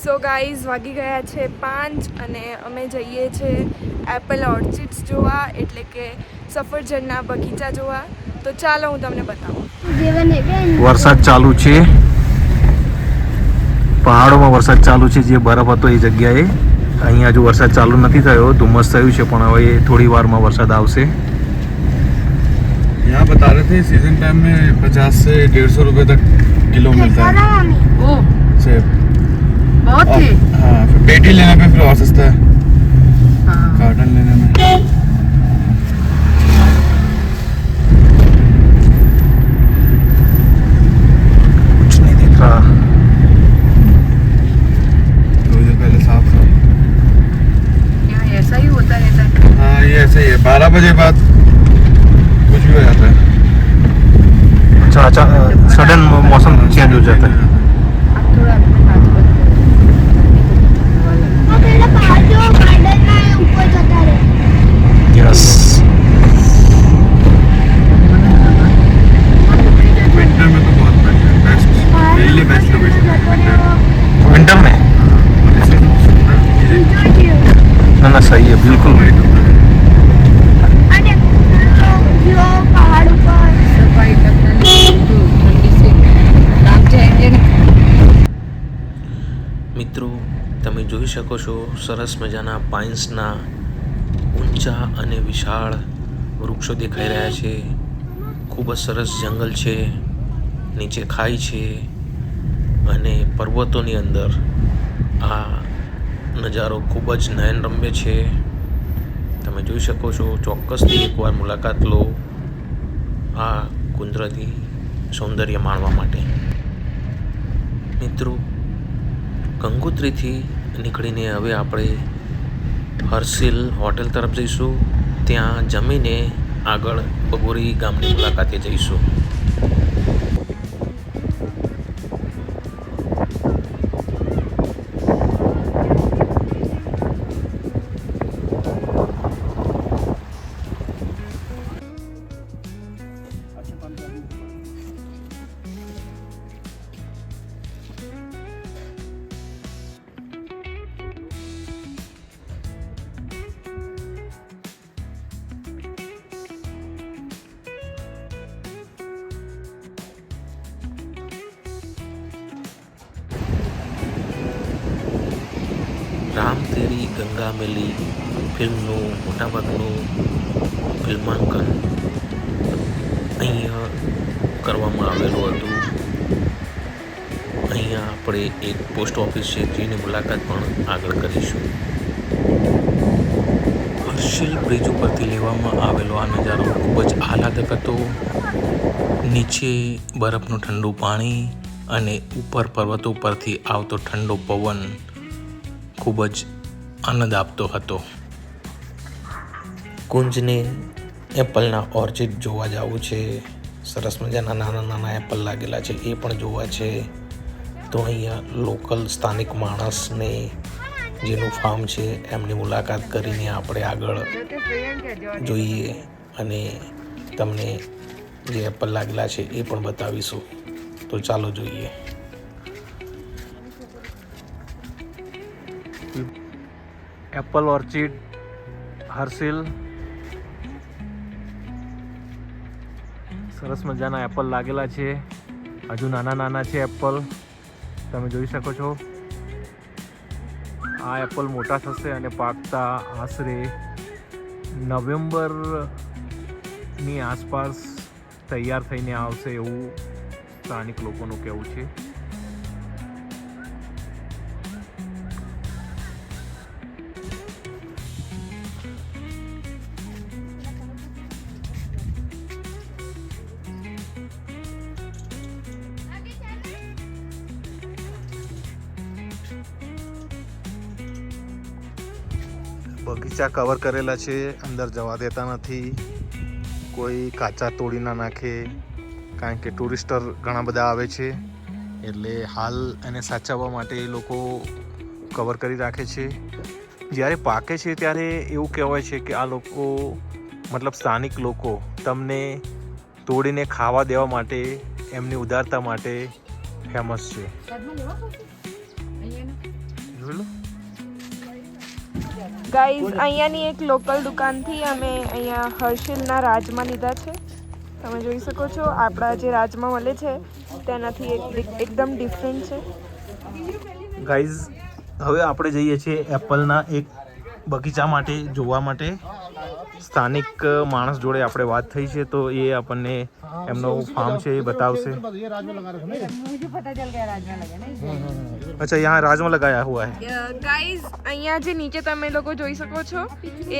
So guys વાગી ગયા છે 5 અને અમે જઈએ છીએ એપલ ઓર્ચિડ્સ જોવા, એટલે કે સફરજનના બગીચા જોવા. તો ચાલો હું તમને બતાવું. વરસાદ ચાલુ છે, પહાડોમાં વરસાદ ચાલુ છે. જે બરફ હતો એ જગ્યાએ અહીંયા હજુ વરસાદ ચાલુ નથી થયો, ધુમ્મસ થયું છે, પણ હવે થોડી વારમાં વરસાદ આવશે. यहाँ बता रहे थे सीजन टाइम में 50 से 150 रुपए तक किलो मिलता है सेब। बहुत ही हाँ, फिर पेटी लेने पे फिर और सस्ता है कार्टन लेने में। कुछ नहीं दिख रहा। थोड़ी देर पहले साफ था। यहाँ ऐसा ही होता रहता है। हाँ, ये ऐसे ही है, 12 बजे बाद कुछ भी हो जाता है। अच्छा अच्छा, सडन मौसम चेंज हो जाता है। अब थोड़ा आज यस, विंटर में तो बहुत बेस्ट, रियली बेस्ट लोकेशन है विंटर में ना ना सही है, बिल्कुल राइट होता है। सफाई करना ठंडी से काम जाएंगे ना। મિત્રો, તમે જોઈ શકો છો સરસ મજાના પાઇન્સના ઊંચા અને વિશાળ વૃક્ષો દેખાઈ રહ્યા છે. ખૂબ જ સરસ જંગલ છે, નીચે ખાઈ છે અને પર્વતોની અંદર આ નજારો ખૂબ જ નયનરમ્ય છે. તમે જોઈ શકો છો. ચોક્કસથી એકવાર મુલાકાત લો આ કુદરતી સૌંદર્ય માણવા માટે. મિત્રો, ગંગોત્રીથી નીકળીને હવે આપણે હર્ષિલ હોટેલ તરફ જઈશું. ત્યાં જમીને આગળ બગોરી ગામની મુલાકાતે જઈશું. રામ તેરી ગંગા મેલી ફિલ્મનું મોટાભાગનું ફિલ્માંકન અહીંયા કરવામાં આવેલું હતું. અહીંયા આપણે એક પોસ્ટ ઓફિસ છે જેની મુલાકાત પણ આગળ કરીશું. હર્ષિલ બ્રિજ ઉપરથી લેવામાં આવેલો આ નજારો ખૂબ જ આહલાદક હતો. નીચે બરફનું ઠંડુ પાણી અને ઉપર પર્વતો ઉપરથી આવતો ઠંડો પવન ખૂબ જ આનંદ આપતો હતો. કુંજને એપલના ઓર્ચિડ જોવા જવું છે. સરસ મજાના નાના નાના એપલ લાગેલા છે, એ પણ જોવા છે. તો અહીંયા લોકલ સ્થાનિક માણસને જેનું ફાર્મ છે એમની મુલાકાત કરીને આપણે આગળ જોઈએ અને તમને જે એપલ લાગેલા છે એ પણ બતાવીશું. તો ચાલો જોઈએ. એપલ ઓર્ચિડ હર્ષિલ, સરસ મજાના એપલ લાગેલા છે. હજુ નાના નાના છે એપલ, તમે જોઈ શકો છો. આ એપલ મોટા થશે અને પાકતા આશરે નવેમ્બરની આસપાસ તૈયાર થઈને આવશે એવું સ્થાનિક લોકોનું કહેવું છે. બગીચા કવર કરેલા છે, અંદર જવા દેતા નથી. કોઈ કાચા તોડી ના નાખે, કારણ કે ટુરિસ્ટર ઘણા બધા આવે છે, એટલે હાલ એને સાચવવા માટે એ લોકો કવર કરી રાખે છે. જ્યારે પાકે છે ત્યારે એવું કહેવાય છે કે આ લોકો મતલબ સ્થાનિક લોકો તમને તોડીને ખાવા દેવા માટે, એમની ઉદારતા માટે ફેમસ છે. ગાઈઝ અહીંયાની એક લોકલ દુકાનથી અમે અહીંયા હર્ષિલના રાજમા લીધા છે. તમે જોઈ શકો છો આપણા જે રાજમા મળે છે તેનાથી એકદમ ડિફરન્ટ છે. ગાઈઝ હવે આપણે જઈએ છીએ એપલના એક બગીચા માટે જોવા માટે. સ્થાનિક માણસ જોડે આપણે વાત થઈ છે તો એ આપણને એમનો ફાર્મ છે એ બતાવશે. અચ્છા यहाँ રાજમા લગાયા હુઆ હૈ. ગાઈઝ અહીંયા જે નીચે તમે લોકો જોઈ શકો છો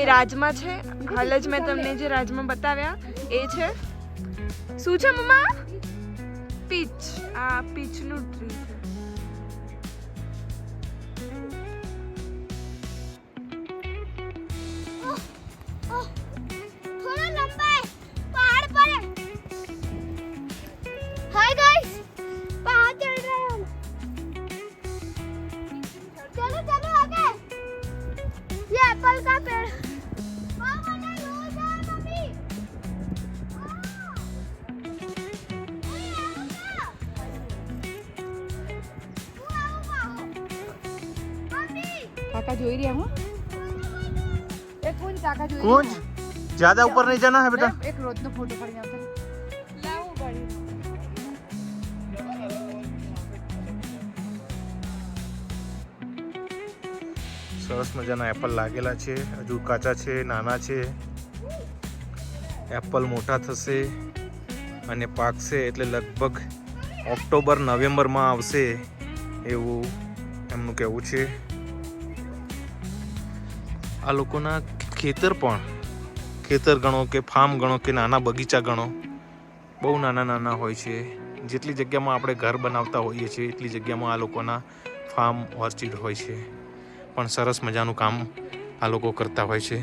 એ રાજમા છે. હાલ જ મેં તમને જે રાજમા બતાવ્યા એ છે. શું છે મમ્મા? પીચ. આ પીચનું ટ્રી છે. हाय गाइस पहाड़ चढ़ रहे हैं हम. चलो चलो आगे. ये एप्पल का पेड़. हाँ मम्मी रोज है मम्मी. કાકા જોઈ રહ્યા હું એક કુંજ કાકા જોઈ કુંજ જ્યાદા ઉપર નહીં જાના હે બેટા. એક રોજનો ફોટો પડી આવશે. લાવું પડી. સરસ મજાના એપલ લાગેલા છે. હજુ કાચા છે, નાના છે. એપલ મોટા થશે અને પાકશે એટલે લગભગ ઓક્ટોબર નવેમ્બરમાં આવશે એવું એમનું કહેવું છે. આ લોકોના ખેતર ગણો કે ફાર્મ ગણો કે નાના બગીચા ગણો બહુ નાના નાના હોય છે. જેટલી જગ્યામાં આપણે ઘર બનાવતા હોઈએ છીએ એટલી જગ્યામાં આ લોકોના ફાર્મ ઓર્ચિડ હોય છે. પણ સરસ મજાનું કામ આ લોકો કરતા હોય છે.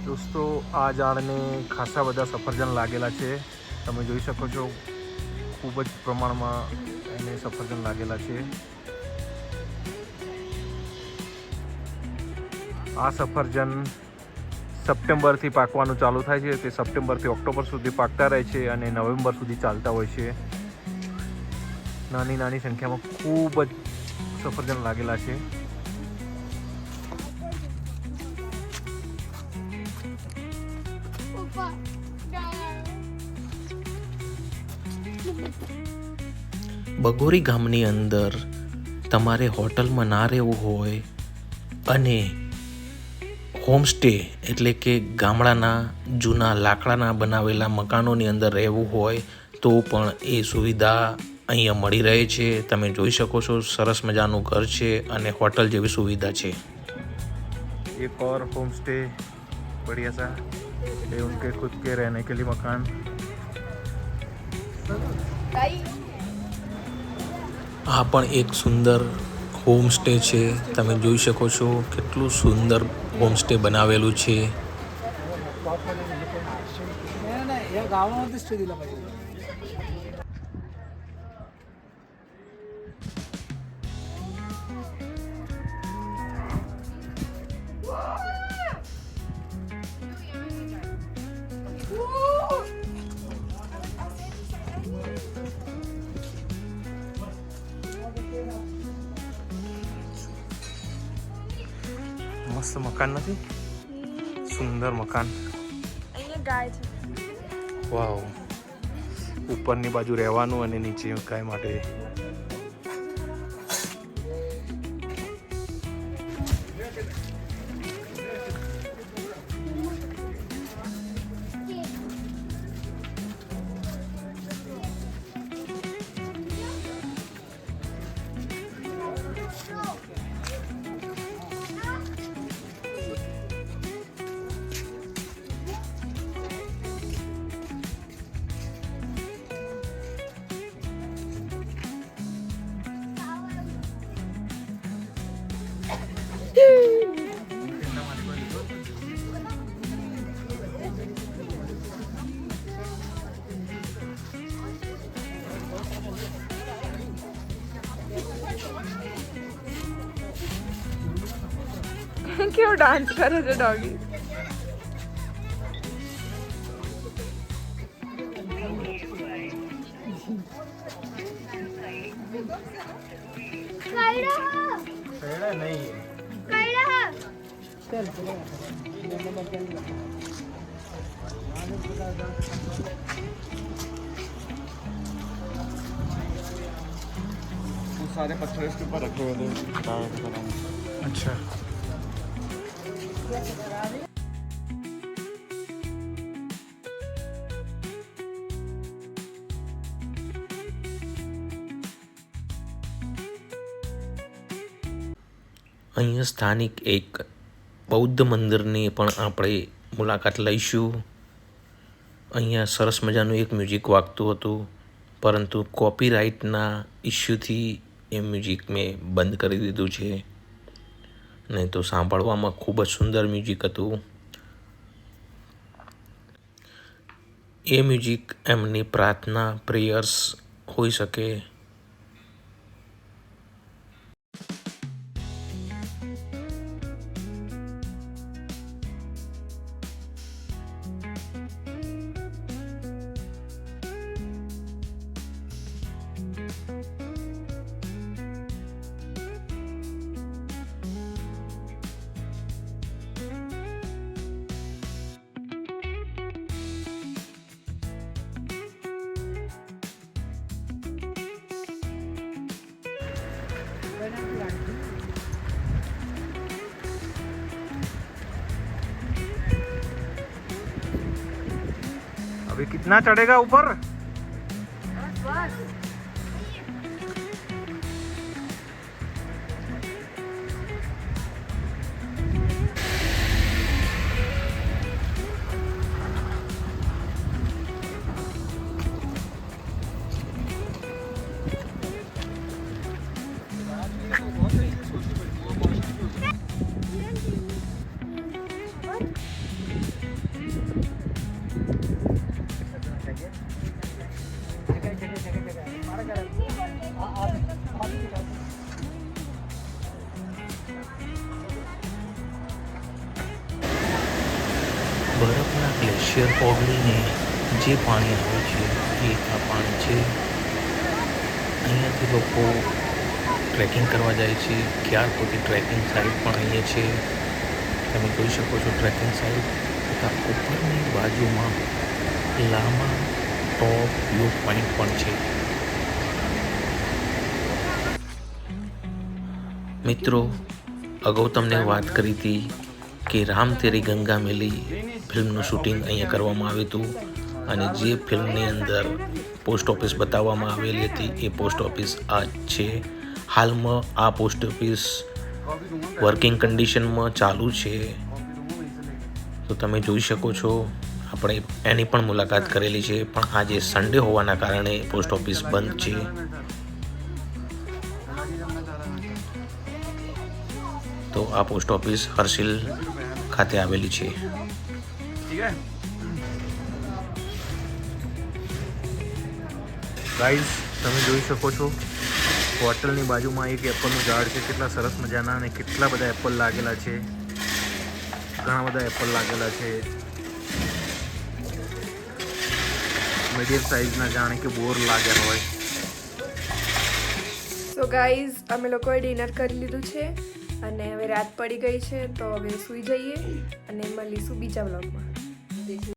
દોસ્તો આ ઝાડને ખાસા બધા સફરજન લાગેલા છે. તમે જોઈ શકો છો ખૂબ જ પ્રમાણમાં એને સફરજન લાગેલા છે. આ સફરજન સપ્ટેમ્બરથી પાકવાનું ચાલુ થાય છે. તે સપ્ટેમ્બરથી ઓક્ટોબર સુધી પાકતા રહે છે અને નવેમ્બર સુધી ચાલતા હોય છે. નાની નાની સંખ્યામાં ખૂબ જ સફરજન લાગેલા છે. બગોરી ગામની અંદર તમારે હોટલમાં ના રહેવું હોય અને હોમસ્ટે એટલે કે ગામડાના જૂના લાકડાના બનાવેલા મકાનોની અંદર રહેવું હોય તો પણ એ સુવિધા અહીંયા મળી રહે છે. તમે જોઈ શકો છો સરસ મજાનું ઘર છે અને હોટલ જેવી સુવિધા છે. एक और होम स्टे बढ़िया सा ये उनके खुद के रहने के लिए मकान. આ પણ એક સુંદર હોમ સ્ટે છે. તમે જોઈ શકો છો કેટલું સુંદર હોમ સ્ટે બનાવેલું છે. મસ્ત મકાન નથી? સુંદર મકાન. અહીંયા ગાય છે. વાવ. ઉપરની બાજુ રહેવાનું અને નીચે ગાય માટે. કેવો ડાન્સ કરે છે ડોગી. કઈડા નહીં કઈડા वो सारे पत्थर इसके ऊपर रखे हुए थे। अच्छा અહીંયા સ્થાનિક એક બૌદ્ધ મંદિરની પણ આપણે મુલાકાત લઈશું. અહીંયા સરસ મજાનું એક મ્યુઝિક વાગતું હતું, પરંતુ કોપીરાઇટના ઇસ્યુથી એ મ્યુઝિક મેં બંધ કરી દીધું છે. નહીં તો સાંભળવામાં ખૂબ જ સુંદર મ્યુઝિક હતું. એ મ્યુઝિક એમની પ્રાર્થના પ્રેયર્સ હોઈ શકે. अभी कितना चढ़ेगा ऊपर? બરફના ગ્લેશિયર ઓગળીને જે પાણી આવે છે એ આ પાણી છે. અહીંયાથી લોકો ટ્રેકિંગ કરવા જાય છે. ક્યાર પછી ટ્રેકિંગ સાઇટ પણ અહીંયા છે. તમે જોઈ શકો છો ટ્રેકિંગ સાઇટ. તથા ઉપરની બાજુમાં લામા ટોપ વ્યૂ પોઈન્ટ પણ છે. મિત્રો, અગાઉ તમને વાત કરી હતી કે રામ તેરી ગંગા મેલી ફિલ્મનું શૂટિંગ અહીંયા કરવામાં આવ્યું હતું, અને જે ફિલ્મની અંદર પોસ્ટ ઓફિસ બતાવવામાં આવેલી હતી એ પોસ્ટ ઓફિસ આ જ છે. હાલમાં આ પોસ્ટ ઓફિસ વર્કિંગ કન્ડિશનમાં ચાલુ છે. તો તમે જોઈ શકો છો, આપણે એની પણ મુલાકાત કરેલી છે, પણ આજે સન્ડે હોવાના કારણે પોસ્ટ ઓફિસ બંધ છે. તો આ પોસ્ટ ઓફિસ હર્ષિલ ખાતે આવેલી છે. ગાઈઝ, તમે જોઈ શકો છો હોટલની બાજુમાં એક એપલનું ઝાડ છે. કેટલા સરસ મજાના અને કેટલા બધા એપલ લાગેલા છે. ઘણા બધા એપલ લાગેલા છે. મીડિયમ સાઇઝના, જાણે કે બોર લાગ્યા હોય. સો ગાઈઝ, અમે લોકોએ ડિનર કરી લીધું છે અને હવે રાત પડી ગઈ છે, તો હવે સૂઈ જઈએ અને મળીશું બીજા વ્લોગમાં.